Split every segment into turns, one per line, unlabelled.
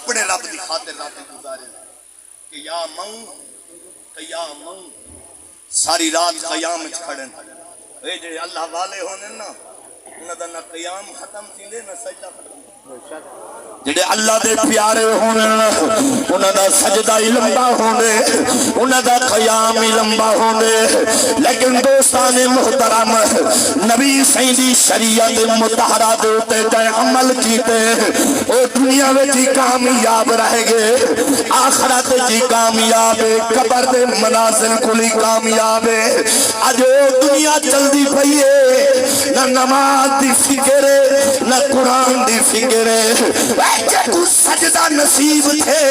اپنے رب دی خاطر رات گزارے قیام ساری رات قیام وچ کھڑن اے جے اللہ والے ہونے نا انہاں دا نہ قیام ختم تھیندے نہ سجدہ ختم جڑے اللہ دے پیارے ہونے انہاں دا سجدہ ہی لمبا ہونے انہاں دا قیام ہی لمبا ہونے لیکن دوستان محترم نبی سیدی شریعت مطہرہ دوتے جائے عمل کیتے او دنیا میں جی کامیاب رہ گے آخرت جی کامیاب قبر دے منازل کلی کامیاب اج او دنیا چل دی پئیے نہ نماز دی فکر نہ قرآن دی فکر کو سجدہ نصیب تھے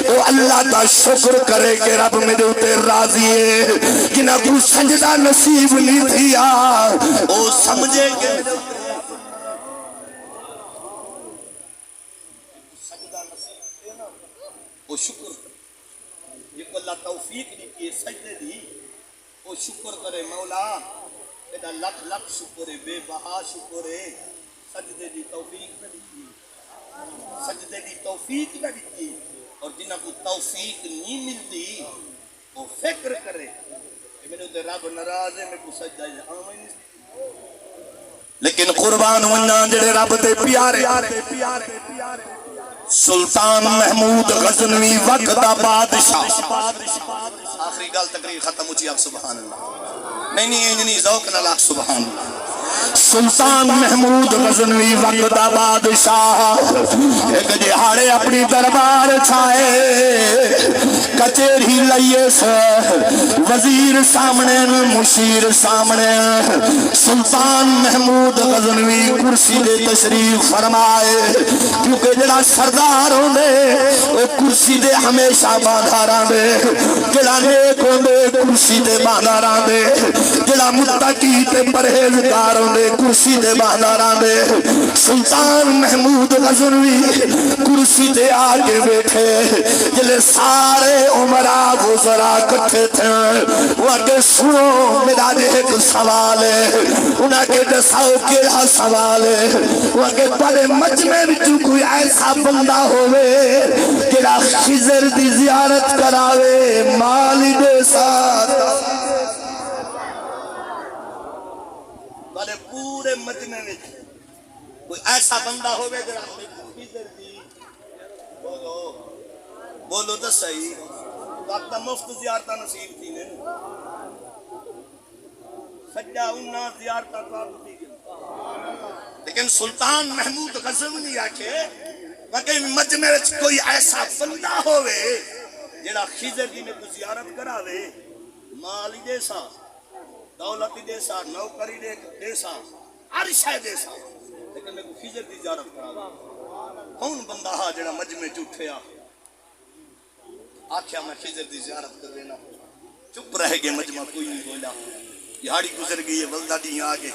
وہ اللہ کا شکر کرے کہ رب میرے اوتے راضی ہے کہ نہ کو سجدہ نصیب نہیں دیا وہ سمجھے کہ سجدہ نصیب ہے نا وہ شکر یہ اللہ توفیق دی کہ سجدے دی وہ شکر کرے مولا ایڈا لکھ لکھ شکر ہے بے بہا شکر ہے سجدے دی توفیق نہ دیتی سجدے دی توفیق نہ دیتی اور جنہ کو توفیق نہیں ملتی وہ فکر کرے کہ میرے ادھر رب ناراض ہے میں کو سجدہ آمیں نہیں لیکن قربان ہونا جڑے رب تے پیارے سلطان محمود غزنوی وقت دا بادشاہ آخری گل تقریر ختم ہو چی آپ سبحان اللہ نہیں ذوق نہ لاکھ سبحان اللہ سلطان محمود غزنوی وقت دا بادشاہ ایک جہاڑے اپنی دربار چھائے کچھری لئیے سے وزیر سامنے مشیر سامنے سلطان محمود غزنوی کرسی دے تشریف فرمائے کیونکہ جڑا سردار ہوندے وہ کرسی دے ہمیشہ باندھاراں دے جڑا نیک ہوندے کرسی دے باندھاراں دے جڑا متقی تے پرہیزگار ہوندے کرسی دے باندھاراں دے سلطان محمود غزنوی کرسی دے آگے بیٹھے جلے سارے عمرہ وزراء کٹھے تھے وہ آگے سنو میرا ایک سوال ہے انہاں کے دساؤ کیڑا سوال ہے وہ آگے بڑے مجمع وچوں کوئی ایسا بندہ ہوئے جڑا خضر دی زیارت کراوے مالی دے ساتھ بڑے پورے مجمع وچ کوئی ایسا بندہ ہوئے جڑا خضر دی بولو تو صحیح وقت مفت زیارتہ نصیب تھی نے سجدہ انہا زیارتہ قابل تھی لیکن سلطان محمود غزنوی آکھے وقت مجمع کوئی ایسا بندہ ہوئے جڑا خضر دی میں کو زیارت کراوے مالی دے سا دولتی دے سا نوکری دے سا عرشہ دے سا لیکن میں کو خضر دی زیارت کراوے کون بندہ ہا جڑا مجمع چوٹھیا آکھیا میں خضر دی زیارت کر دینا چپ رہ گئے مجمع کوئی نہیں بولا یہاڑی گزر گئی ہے ولدہ دی آگے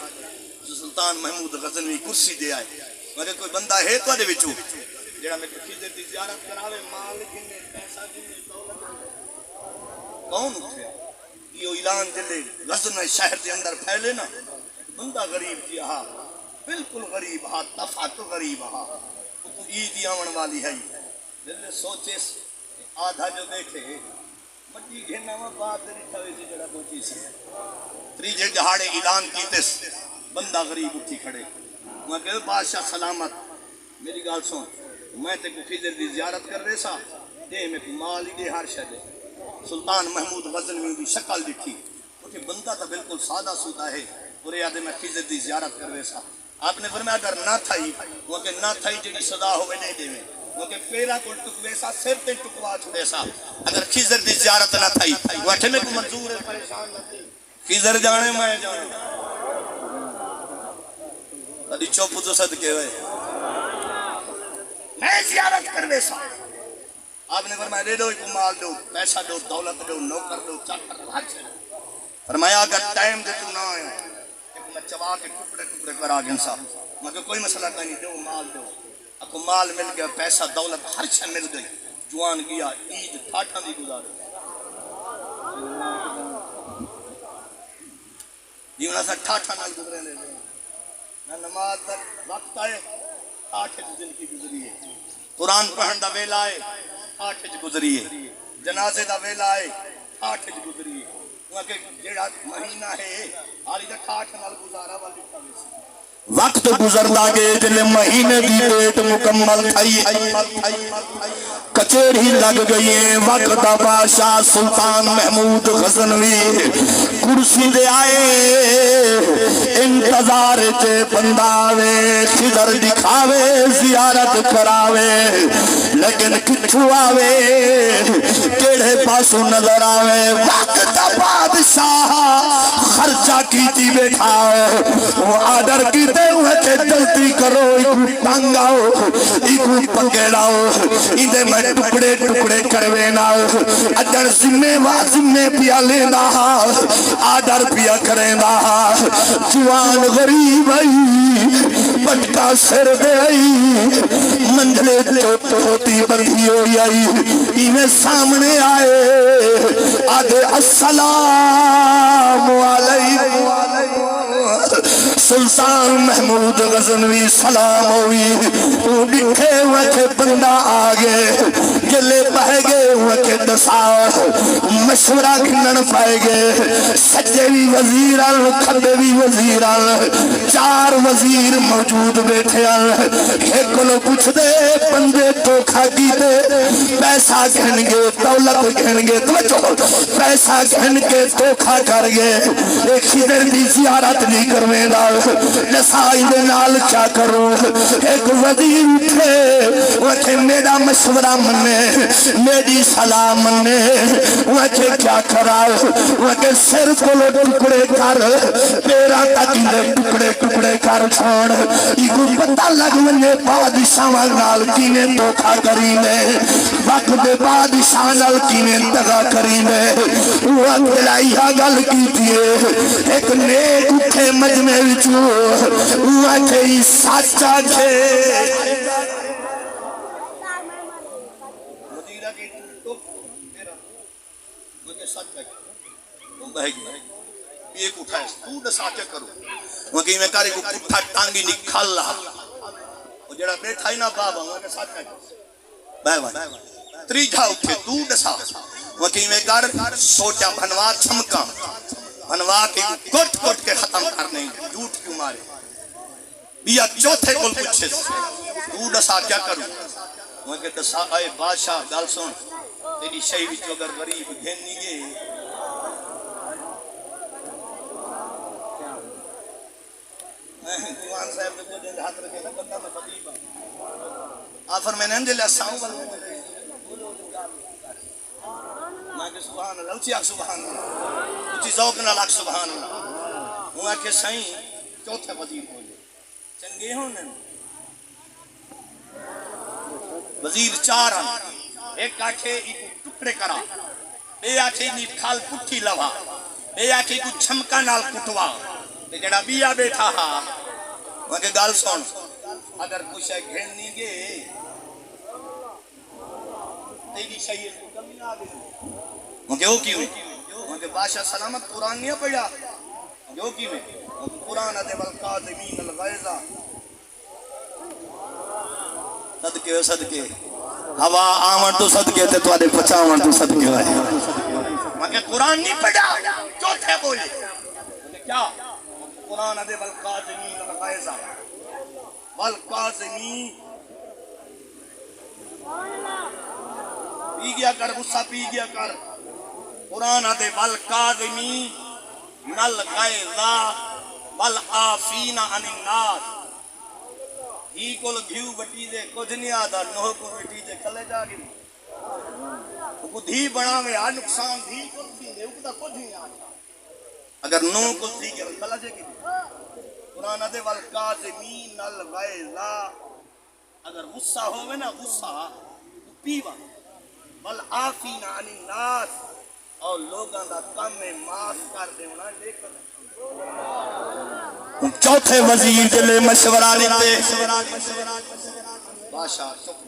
سلطان محمود غزنوی کرسی دے آئے مگر کوئی بندہ ہے تو آدھے بچو جڑا میں خضر دی زیارت کراوے مال گنے پیسہ گنے دولت کون اٹھے یہ اعلان جلے غزنوی شہر دے اندر پھیلے نا بندہ غریب تھی ہاں بالکل غریب ہاں تفا تو غریب ہاں تو عید آمن والی ہے دل سوچے آدھا جو دیکھے مٹی گھننا میں بات دری تھوئے سے جڑا کوئی چیز ہے تریجے جہاڑے اعلان کیتے بندہ غریب اٹھی کھڑے میں کہے بادشاہ سلامت میری گال سن میں تے کو خضر دی زیارت کر رہے سا دے میں مال ہی دے ہر شے دے سلطان محمود غزنوی دی شکل دکھی کیونکہ بندہ تا بالکل سادہ سودا ہے پورے آدھے میں خضر دی زیارت کر رہے سا آپ نے فرمایا اگر نہ تھائی وہ کہ نہ تھائی جڑی سزا ہوئے نہیں دے میں وہ کہ پیرا کو ٹکوے سا سر تے ٹکوا چھوڑے سا اگر خضر دی زیارت نہ تھائی وہ اٹھے میں کو منظور ہے پریشان نہ تھی خضر جانے میں جانے کدی چوپ تو صدقے ہوئے میں زیارت کروے سا آپ نے فرمایا دے دو ایک مال دو پیسہ دو دولت دو نوکر دو چاکر دو ہر چیز فرمایا اگر ٹائم دے تو نہ آئے ایک میں چوا کے ٹکڑے ٹکڑے کرا گن سا مگر کوئی مسئلہ نہیں دو مال دو اکو مال مل گیا پیسہ دولت ہر چیز مل گئی جوان گیا عید ٹھاٹھا دی گزارے جیونا سا ٹھاٹھا نال گزرے لے نہ نماز تک وقت آئے ٹھاٹھے کی زندگی گزری ہے قرآن پڑھن دا ویلا ہے ٹھاٹھ وچ گزری ہے، جنازے دا ویلا ہے ٹھاٹھ وچ گزری ہے، وہ کہ جیڑا مہینہ ہے حالی دا ٹھاٹھ نال گزارا والی ویسی وقت گزردا گئے جلے مہینے دی ڈیٹ مکمل تھئی کچہری لگ گئی ہے وقت بادشاہ سلطان محمود غزنوی کرسی دے آئے انتظار چے بنداوے خضر دکھاوے زیارت کراوے لیکن کچھو آوے کیڑے پاسو نظر آوے وقت بادشاہ خرچہ کیتی بیٹھا وہ آڈر کیتے ہوئے کہ جلدی کرو ایکو ٹانگاؤ ایکو پکڑاؤ اندے میں ٹکڑے ٹکڑے کروینا اجر ذمے پیا لینا آڈر پیا کرینا جوان غریب آئی پٹکا سر دے آئی منجلے ہوتی بندی ہوئی آئی انہیں سامنے آئے آدھے السلام علیکم سلطان محمود غزنوی سلام ہوئی لکھے ہوئے کہ بندہ آگے گلے پہ گئے ہوئے کہ دسا مشورہ کنن پائے گئے سجے بھی وزیران کھبے بھی وزیران چار وزیر موجود بیٹھے ایک کو پوچھ دے بندے دھوکھا کی دے پیسہ گھن گے دولت گھن گے پیسہ گھن کے دھوکھا کر گے ایک خضر دی زیارت نہیں کرویں گا نسائی دے نال کیا کرو ایک وزیر اٹھے وہ کہ میرا مشورہ منے میری صلاح منے وہ کہ کیا کرا وہ کہ سر کو ٹکڑے کر پیرا تک ٹکڑے ٹکڑے کر چھوڑ ایک پتہ لگ منے بادشاہ نال کینے دھوکھا کری میں وقت دے بادشاہ نال کینے دغا کری میں وہ اکھلائیہ گل کی دیئے ایک نیک اٹھے مجمع وچو وہ کہ سچا چھے مدیرہ کی ٹوک میرا وہ کہ سچا چھے تم بہے گی ایک اٹھائے تو دسا کیا کرو وہ کہ میں کاری کو پٹھا ٹانگی نکھال رہا وہ جڑا بیٹھا ہی نا بابا وہ کہ سچا چھے بہے بھائی تری جھا اٹھے تو دسا وہ کہ میں کار سوچا بھنوا چھمکا بھنوا کے گٹ گٹ کے ختم کرنے جھوٹ کیوں مارے بیا چوتھے کول پوچھے تو دسا کیا کروں وہ کہ دسا اے بادشاہ گل سن تیری شہی وچ اگر غریب گھنی گے دیوان صاحب نے جو ہاتھ رکھے نا بندہ میں خطیب آفر میں نے اندے لیا ساؤں بلو میں کہ سبحان اللہ اچھی آگ سبحان اللہ اچھی ذوق نہ لاکھ سبحان اللہ وہ کہ سائیں چوتھے وزیر ہوئے چنگے ہونے وزیر چار ہیں ایک آکھے ایک ٹکڑے کرا بے آکھے ایک کھال پٹھی لوا بے آکھے ایک چھمکا نال کٹوا تے جڑا بیا بیٹھا ہا وہ کہ گال سن اگر کچھ ہے گھن نہیں گے تیری شہید کو کمی نہ آگے وہ کہ وہ کیوں وہ کہ بادشاہ سلامت قرآن نہیں پڑھا جو کی میں قرآن دے والقاظمین الغیظہ صدقے ہو صدقے ہوا آمن تو صدقے تے تو آدھے پچاون تو صدقے ہوئے میں کہ قرآن نہیں پڑھا چوتھے بولے کیا قرآن دے والقاظمین الغیظہ والقاظمین پی گیا کر غصہ پی گیا کر قرآن دے والقاظمین الغیظہ والعافین عن الناس ہی کول گھیو بٹی دے کچھ نہیں آدھا نوہ کو بٹی دے کھلے جا گئی کو دھی بنا میں آ نقصان دھی کو دھی دے اکتا کچھ نہیں آتا اگر نو کو دھی کے کھلا جے گی قرآن دے والقاظمین الغیظہ اگر غصہ ہوئے نا غصہ تو پیوا والعافین عن الناس اور لوگاں دا کم میں معاف کر دے ہونا لیکن چوتھے وزیر جلے مشورہ لیتے بادشاہ چپ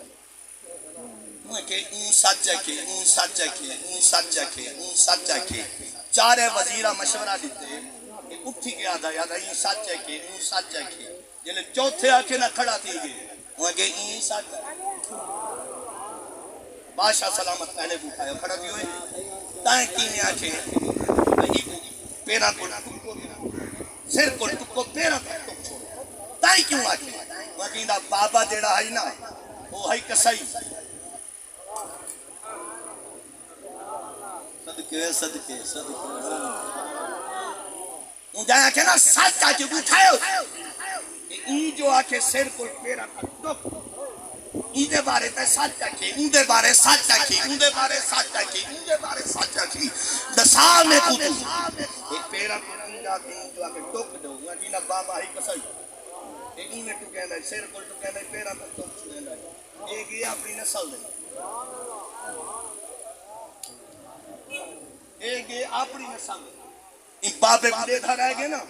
میں کہ اون سچ ہے کہ اون سچ ہے کہ اون سچ ہے کہ اون سچ ہے کہ چارے وزیرہ مشورہ دیتے اٹھی گیا تھا یاد ہے یہ سچ ہے کہ اون سچ ہے کہ جلے چوتھے آکھے نہ کھڑا تھی گئے وہاں گے این ساتھ بادشاہ سلامت پہلے بوٹھایا کھڑا بھی ہوئے تائیں کینے آچے پیرا کو ٹکو سر کو ٹکو پیرا کو ٹک چھوڑے تائیں کیوں آچے وہاں گے بابا جیڑا ہے نا وہ ہے کسائی صدقے صدقے صدقے ان جائیں آکے نا ساتھ آچے بوٹھائے این جو آکے سر کو پیرا کو ٹک ایندے بارے تے سچ کی ایندے بارے سچ کی ایندے بارے سچ کی ایندے بارے سچ کی دسا میں کو ایک پیرا کو ایندا تے جو کہ ٹوک دو جینا بابا ہی کسائی ایک نے ٹکیندا سر کو ٹکیندا پیرا کو ٹوک چھڑیندا ایک یہ اپنی نسل دے ایک یہ اپنی نسل ان بابے کو دے رہ گئے نا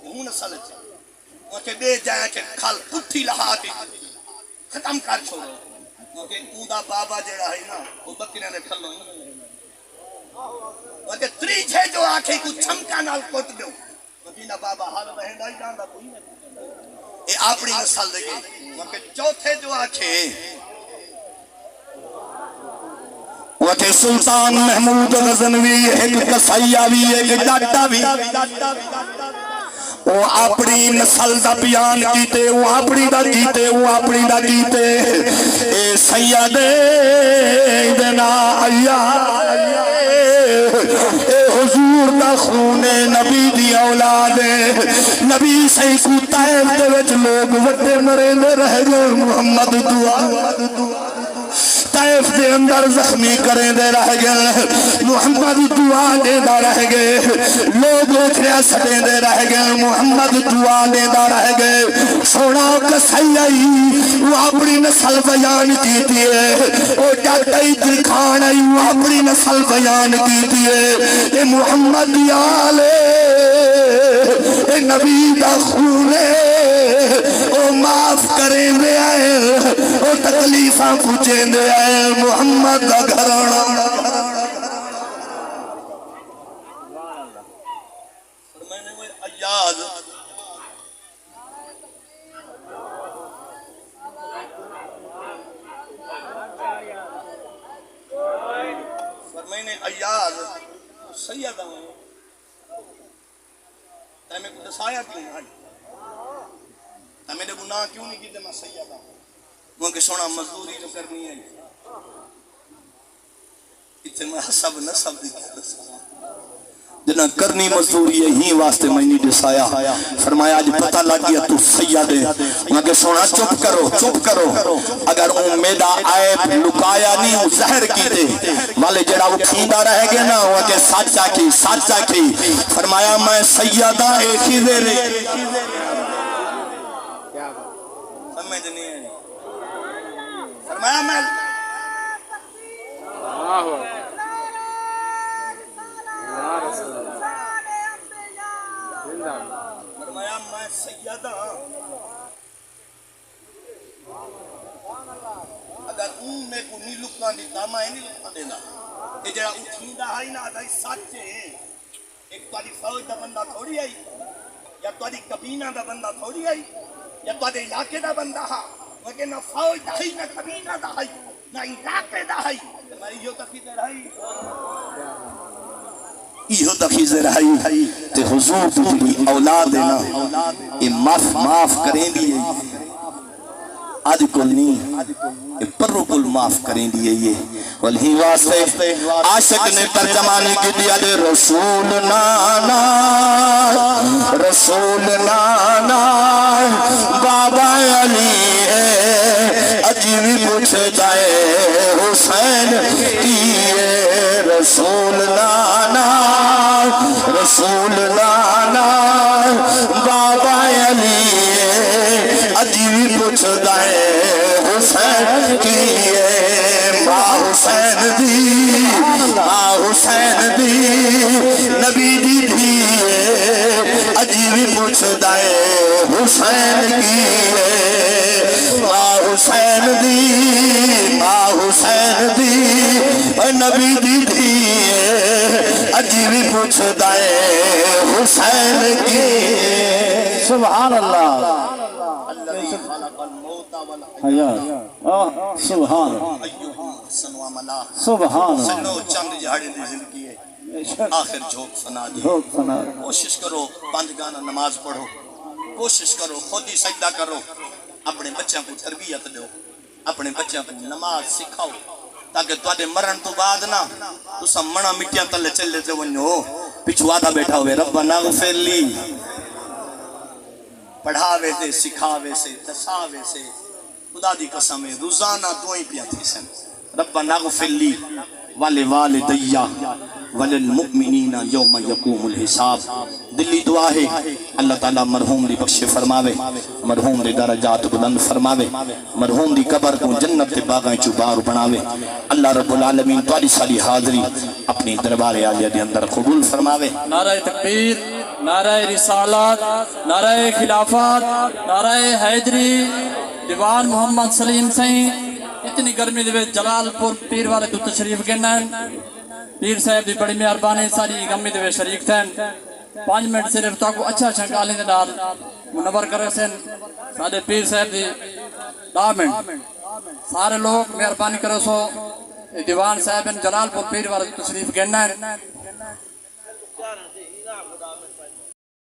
ہوں نسل چ وہ کہ دے جائیں کہ کھل پٹھی لہا کے ختم کر چھوڑو کیونکہ اوندا بابا جیڑا ہے نا وہ بکریاں نے کھلو کیونکہ تری چھے جو آنکھیں کو چھمکا نال کٹ دو کیونکہ بابا حال رہندا ہی جاندا کوئی نہیں اے اپنی نسل دے گئے کیونکہ چوتھے جو آنکھیں وکہ سلطان محمود غزنوی ایک قصیاوی ایک ڈاٹا بھی وہ اپنی نسل دا بیان کیتے وہ اپنی دا کیتے وہ اپنی دا کیتے اے سید دینا اے حضور دا خون نبی دی اولاد نبی صحیح کو طائف دے وچ لوگ وڈے مرے دے رہ گئے محمد دعا طائف دے اندر زخمی کریں دے رہ گئے محمد دعا دے دا رہ گئے لوگ اکھریا سٹیں دے رہ گئے محمد دعا دے دا رہ گئے سونا کسائی وہ اپنی نسل بیان کیتی ہے وہ ڈاٹائی دکھان آئی وہ اپنی نسل بیان کیتی ہے اے محمد یالے اے نبی دا خونے او معاف کریں دے آئے او تکلیفاں پوچھیں دے آئے محمد دا گھرانا فرمائنے میں ایاد فرمائنے ایاد سیدہ ہوں تیمیں کو دسایا کیوں نہیں تیمیں نے گناہ کیوں نہیں کی تے میں سیدہ ہوں وہ کہ سونا مزدوری جو کرنی ہے اتنا سب نسب دی جنہاں کرنی مزدوری ہے ہی واسطے میں نہیں دسایا فرمایا آج پتہ لگیا تو سید ہے وہاں کہ سونا چپ کرو اگر امیدہ عیب لکایا نہیں وہ زہر کی دے والے جڑا وہ کھیندہ رہ گئے نا وہاں کہ سچا کی فرمایا میں سیدہ ایک ہی دے رہے سمجھ نہیں ہے فرمایا میں فرمایا میں سیدہ اگر اون میں کو نہیں لکنا دیتا میں نہیں لکنا دینا یہ جڑا اٹھیندہ ہے نا ادھائی سچے ہیں ایک توڑی فوج دا بندہ تھوڑی آئی یا توڑی کبینہ دا بندہ تھوڑی آئی یا توڑی علاقے دا بندہ ہا لیکن نہ فوج دا ہے نہ کبینہ دا ہے نہ علاقے دا ہے میں یہ تفید رہی یہ تخیز رہی تے حضور دی اولاد نا یہ معاف کریں دیئے آج کل نہیں یہ پرو کل معاف کریں دیئے یہ والہی واسطے عاشق نے ترجمانی کی دیا دے رسول نانا بابا علی ہے عجیبی پوچھ جائے حسین کیے رسول نانا بابا علی عجیبی پوچھ جائے حسین کیے ماں حسین دی نبی دی دیئے عجیبی پوچھ جائے حسین کیے ماں حسین دی نبی دی دیئے عجیبی پوچھ جائے حسین کیے سبحان اللہ
حیات سبحان
حسن و عملہ
سبحان
سنو چند جھاڑے دی زندگی ہے آخر جھوک فنا دی کوشش کرو 5 گانا نماز پڑھو کوشش کرو خود ہی سجدہ کرو اپنے بچوں کو تربیت دو اپنے بچوں کو نماز سکھاؤ تاکہ تواڈے مرن تو بعد نہ تسا منا مٹیاں تلے چلے تے ونجو پچھو آدھا بیٹھا ہوئے ربنا اغفر لی پڑھاوے سے سکھاوے سے دساوے سے خدا دی قسم ہے روزانہ دعائیں پیا تھی سن ربنا اغفر لی ولوالدی وللمؤمنین یوم یقوم الحساب دلی دعا ہے اللہ تعالیٰ مرحوم دی بخش فرماوے مرحوم دی درجات بلند فرماوے مرحوم دی قبر کو جنت دے باغاں چوں بار بناوے اللہ رب العالمین تواڈی ساری حاضری اپنی دربار عالیہ دے اندر قبول فرماوے
نعرہ تکبیر نعرہ رسالت نعرہ خلافت نعرہ حیدری دیوان محمد سلیم سائیں اتنی گرمی دے جلال پور پیر والے تو تشریف گنن پیر صاحب دی بڑی مہربانی ساری گمی دے شریک تھن 5 منٹ صرف تاکو اچھا گالیں دے نال منور کرے سن سارے پیر صاحب دی 10 منٹ سارے لوگ مہربانی کرو سو دیوان صاحب جلال پور پیر والے تو تشریف گنن